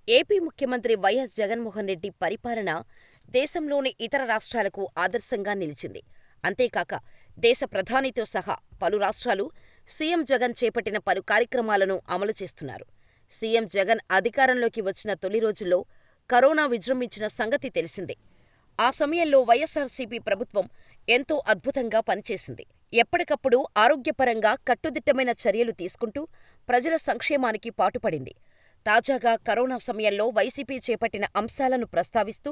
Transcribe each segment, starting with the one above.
AP ముఖ్యమంత్రి YS Jaganmohan Reddy పరిపాలన దేశంలోని ఇతర రాష్ట్రాలకు ఆదర్శంగా నిలిచింది. అంతేకాక దేశ ప్రధానితో సహా పలు రాష్ట్రాలు సీఎం జగన్ చేపట్టిన పలు కార్యక్రమాలను అమలు చేస్తున్నారు. సీఎం జగన్ అధికారంలోకి వచ్చిన తొలి రోజుల్లో కరోనా విజృంభించిన సంగతి తెలిసిందే. ఆ సమయంలో వైఎస్సార్సీపీ ప్రభుత్వం ఎంతో అద్భుతంగా పనిచేసింది. ఎప్పటికప్పుడు ఆరోగ్యపరంగా కట్టుదిట్టమైన చర్యలు తీసుకుంటూ ప్రజల సంక్షేమానికి పాటుపడింది. తాజాగా కరోనా సమయంలో వైసీపీ చేపట్టిన అంశాలను ప్రస్తావిస్తూ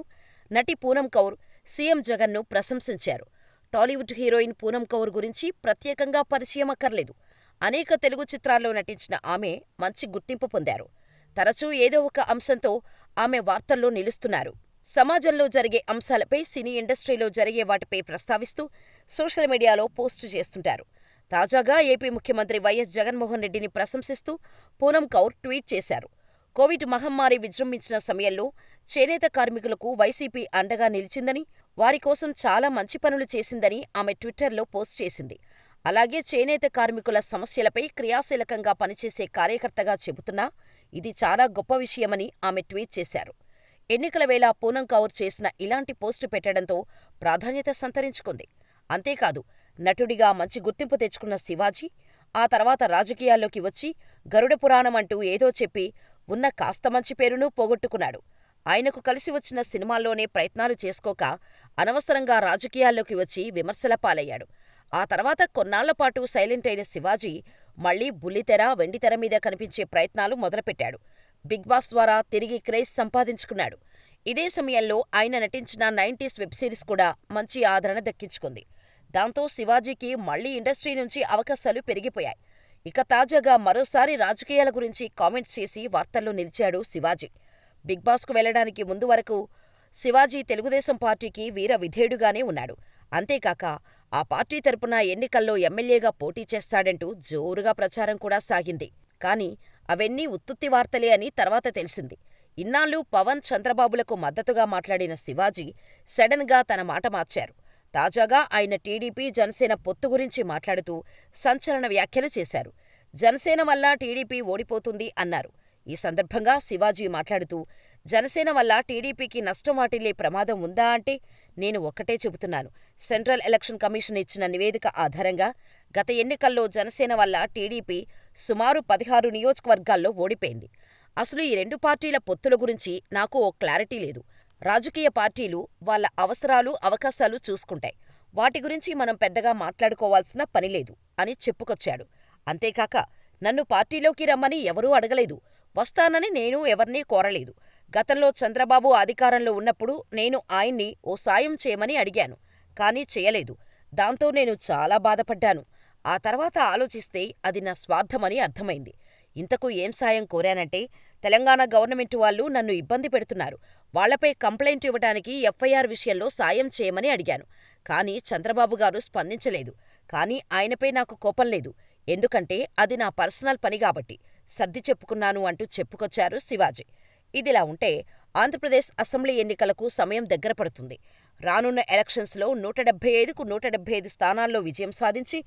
నటి పూనమ్ కౌర్ సీఎం జగన్ను ప్రశంసించారు. టాలీవుడ్ హీరోయిన్ పూనమ్ కౌర్ గురించి ప్రత్యేకంగా పరిచయం అక్కర్లేదు. అనేక తెలుగు చిత్రాల్లో నటించిన ఆమె మంచి గుర్తింపు పొందారు. తరచూ ఏదో ఒక అంశంతో ఆమె వార్తల్లో నిలుస్తున్నారు. సమాజంలో జరిగే అంశాలపై, సినీ ఇండస్ట్రీలో జరిగే వాటిపై ప్రస్తావిస్తూ సోషల్ మీడియాలో పోస్టు చేస్తుంటారు. తాజాగా ఏపీ ముఖ్యమంత్రి వైఎస్ జగన్మోహన్ రెడ్డిని ప్రశంసిస్తూ పూనమ్ కౌర్ ట్వీట్ చేశారు. కోవిడ్ మహమ్మారి విజృంభించిన సమయంలో చేనేత కార్మికులకు వైసీపీ అండగా నిలిచిందని, వారి కోసం చాలా మంచి పనులు చేసిందని ఆమె ట్విట్టర్లో పోస్ట్ చేసింది. అలాగే చేనేత కార్మికుల సమస్యలపై క్రియాశీలకంగా పనిచేసే కార్యకర్తగా చెబుతున్నా ఇది చాలా గొప్ప విషయమని ఆమె ట్వీట్ చేశారు. ఎన్నికల వేళ పూనమ్ కౌర్ చేసిన ఇలాంటి పోస్టు పెట్టడంతో ప్రాధాన్యత సంతరించుకుంది. అంతేకాదు, నటుడిగా మంచి గుర్తింపు తెచ్చుకున్న శివాజీ ఆ తర్వాత రాజకీయాల్లోకి వచ్చి గరుడ పురాణం అంటూ ఏదో చెప్పి ఉన్న కాస్త మంచి పేరును పోగొట్టుకున్నాడు. ఆయనకు కలిసి వచ్చిన సినిమాల్లోనే ప్రయత్నాలు చేసుకోక అనవసరంగా రాజకీయాల్లోకి వచ్చి విమర్శల పాలయ్యాడు. ఆ తర్వాత కొన్నాళ్లపాటు సైలెంట్ అయిన శివాజీ మళ్లీ బుల్లితెర, వెండితెర మీద కనిపించే ప్రయత్నాలు మొదలుపెట్టాడు. బిగ్ బాస్ ద్వారా తిరిగి క్రేజ్ సంపాదించుకున్నాడు. ఇదే సమయంలో ఆయన నటించిన 90s వెబ్ సిరీస్ కూడా మంచి ఆదరణ దక్కించుకుంది. దాంతో శివాజీకి మళ్లీ ఇండస్ట్రీ నుంచి అవకాశాలు పెరిగిపోయాయి. ఇక తాజాగా మరోసారి రాజకీయాల గురించి కామెంట్స్ చేసి వార్తల్లో నిలిచాడు శివాజీ. బిగ్ బాస్కు వెళ్లడానికి ముందు వరకు శివాజీ తెలుగుదేశం పార్టీకి వీర విధేయుడుగానే ఉన్నాడు. అంతేకాక ఆ పార్టీ తరపున ఎన్నికల్లో ఎమ్మెల్యేగా పోటీ చేస్తాడంటూ జోరుగా ప్రచారం కూడా సాగింది. కానీ అవన్నీ ఉత్తుత్తి వార్తలే అని తర్వాత తెలిసింది. ఇన్నాళ్లు పవన్, చంద్రబాబులకు మద్దతుగా మాట్లాడిన శివాజీ సడన్ గా తన మాట మార్చారు. తాజాగా ఆయన టీడీపీ, జనసేన పొత్తు గురించి మాట్లాడుతూ సంచలన వ్యాఖ్యలు చేశారు. జనసేన వల్ల టీడీపీ ఓడిపోతుంది అన్నారు. ఈ సందర్భంగా శివాజీ మాట్లాడుతూ జనసేన వల్ల టీడీపీకి నష్టం వాటిల్లే ప్రమాదం ఉందా అంటే నేను ఒక్కటే చెబుతున్నాను. సెంట్రల్ ఎలక్షన్ కమిషన్ ఇచ్చిన నివేదిక ఆధారంగా గత ఎన్నికల్లో జనసేన వల్ల టీడీపీ సుమారు 16 నియోజకవర్గాల్లో ఓడిపోయింది. అసలు ఈ రెండు పార్టీల పొత్తుల గురించి నాకు ఓ క్లారిటీ లేదు. రాజకీయ పార్టీలు వాళ్ళ అవసరాలు, అవకాశాలు చూసుకుంటాయి. వాటి గురించి మనం పెద్దగా మాట్లాడుకోవాల్సిన పనిలేదు అని చెప్పుకొచ్చాడు. అంతేకాక నన్ను పార్టీలోకి రమ్మని ఎవరూ అడగలేదు. వస్తానని నేను ఎవర్నీ కోరలేదు. గతంలో చంద్రబాబు అధికారంలో ఉన్నప్పుడు నేను ఆయన్ని ఓ సాయం చేయమని అడిగాను. కానీ చేయలేదు. దాంతో నేను చాలా బాధపడ్డాను. ఆ తర్వాత ఆలోచిస్తే అది నా స్వార్థమని అర్థమైంది. ఇంతకు ఏం సాయం కోరానంటే, తెలంగాణ గవర్నమెంట్ వాళ్ళు నన్ను ఇబ్బంది పెడుతున్నారు. వాళ్లపై కంప్లైంట్ ఇవ్వడానికి ఎఫ్ఐఆర్ విషయంలో సాయం చేయమని అడిగాను. కానీ చంద్రబాబు గారు స్పందించలేదు. కానీ ఆయనపై నాకు కోపం లేదు. ఎందుకంటే అది నా పర్సనల్ పని కాబట్టి సర్ది చెప్పుకున్నాను అంటూ చెప్పుకొచ్చారు శివాజీ. ఇదిలా ఉంటే ఆంధ్రప్రదేశ్ అసెంబ్లీ ఎన్నికలకు సమయం దగ్గర పడుతుంది. రానున్న ఎలక్షన్స్లో 175కు 175 స్థానాల్లో విజయం సాధించి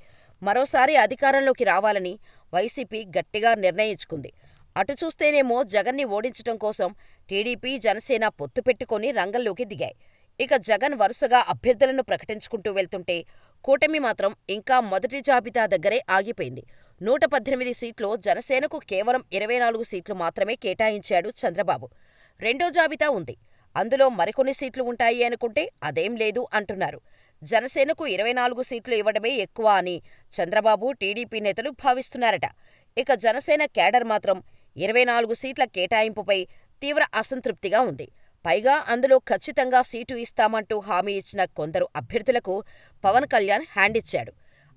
మరోసారి అధికారంలోకి రావాలని వైసీపీ గట్టిగా నిర్ణయించుకుంది. అటు చూస్తేనేమో జగన్ని ఓడించటం కోసం టీడీపీ, జనసేన పొత్తు పెట్టుకుని రంగంలోకి దిగాయి. ఇక జగన్ వరుసగా అభ్యర్థులను ప్రకటించుకుంటూ వెళ్తుంటే కూటమి మాత్రం ఇంకా మొదటి జాబితా దగ్గరే ఆగిపోయింది. 118 సీట్లో జనసేనకు కేవలం 24 సీట్లు మాత్రమే కేటాయించాడు చంద్రబాబు. రెండో జాబితా ఉంది. అందులో మరికొన్ని సీట్లు ఉంటాయి అనుకుంటే అదేం లేదు అంటున్నారు. జనసేనకు 24 సీట్లు ఇవ్వడమే ఎక్కువ అని చంద్రబాబు, టీడీపీ నేతలు భావిస్తున్నారట. ఇక జనసేన క్యాడర్ మాత్రం 24 సీట్ల కేటాయింపుపై తీవ్ర అసంతృప్తిగా ఉంది. పైగా అందులో ఖచ్చితంగా సీటు ఇస్తామంటూ హామీ ఇచ్చిన కొందరు అభ్యర్థులకు పవన్ కళ్యాణ్ హ్యాండిచ్చాడు.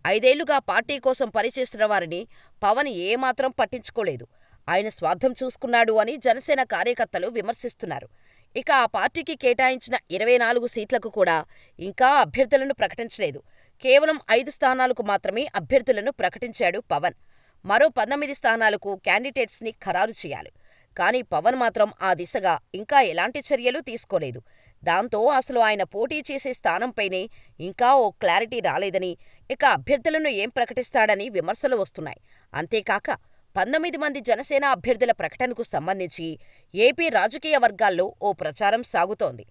5 ఏళ్లుగా పార్టీ కోసం పనిచేస్తున్న వారిని పవన్ ఏమాత్రం పట్టించుకోలేదు. ఆయన స్వార్థం చూసుకున్నాడు అని జనసేన కార్యకర్తలు విమర్శిస్తున్నారు. ఇక ఆ పార్టీకి కేటాయించిన 24 సీట్లకు కూడా ఇంకా అభ్యర్థులను ప్రకటించలేదు. కేవలం 5 స్థానాలకు మాత్రమే అభ్యర్థులను ప్రకటించాడు పవన్. మరో 19 స్థానాలకు క్యాండిడేట్స్ని ఖరారు చేయాలి. కానీ పవన్ మాత్రం ఆ దిశగా ఇంకా ఎలాంటి చర్యలు తీసుకోలేదు. దాంతో అసలు ఆయన పోటీ చేసే స్థానంపైనే ఇంకా ఓ క్లారిటీ రాలేదని, ఇక అభ్యర్థులను ఏం ప్రకటిస్తాడని విమర్శలు వస్తున్నాయి. అంతేకాక 19 మంది జనసేన అభ్యర్థుల ప్రకటనకు సంబంధించి ఏపీ రాజకీయ వర్గాల్లో ఓ ప్రచారం సాగుతోంది.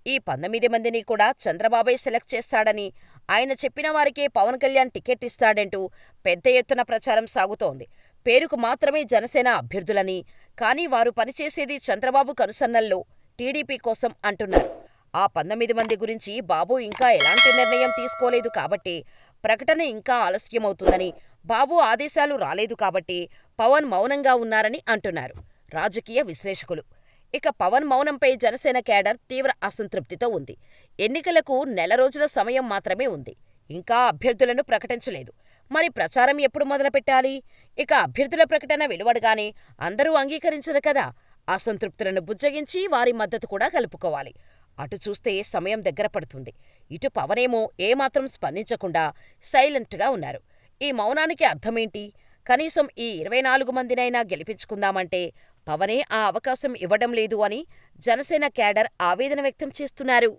ఈ 19 మందిని కూడా చంద్రబాబే సెలెక్ట్ చేస్తాడని, ఆయన చెప్పిన వారికే పవన్ కళ్యాణ్ టికెట్ ఇస్తాడంటూ పెద్ద ఎత్తున ప్రచారం సాగుతోంది. పేరుకు మాత్రమే జనసేన అభ్యర్థులని, కానీ వారు పనిచేసేది చంద్రబాబు కనుసన్నల్లో టీడీపీ కోసం అంటున్నారు. ఆ 19 మంది గురించి బాబు ఇంకా ఎలాంటి నిర్ణయం తీసుకోలేదు కాబట్టి ప్రకటన ఇంకా ఆలస్యమవుతుందని, బాబు ఆదేశాలు రాలేదు కాబట్టి పవన్ మౌనంగా ఉన్నారని అంటున్నారు రాజకీయ విశ్లేషకులు. ఇక పవన్ మౌనంపై జనసేన కేడర్ తీవ్ర అసంతృప్తితో ఉంది. ఎన్నికలకు నెల రోజుల సమయం మాత్రమే ఉంది. ఇంకా అభ్యర్థులను ప్రకటించలేదు. మరి ప్రచారం ఎప్పుడు మొదలుపెట్టాలి? ఇక అభ్యర్థుల ప్రకటన వెలువడగానే అందరూ అంగీకరించరు కదా. అసంతృప్తులను బుజ్జగించి వారి మద్దతు కూడా కలుపుకోవాలి. అటు చూస్తే సమయం దగ్గర పడుతుంది. ఇటు పవనేమో ఏమాత్రం స్పందించకుండా సైలెంట్గా ఉన్నారు. ఈ మౌనానికి అర్థమేంటి? కనీసం ఈ 24 మందినైనా గెలిపించుకుందామంటే పవనే ఆ అవకాశం ఇవ్వడం లేదు అని జనసేన కేడర్ ఆవేదన వ్యక్తం చేస్తున్నారు.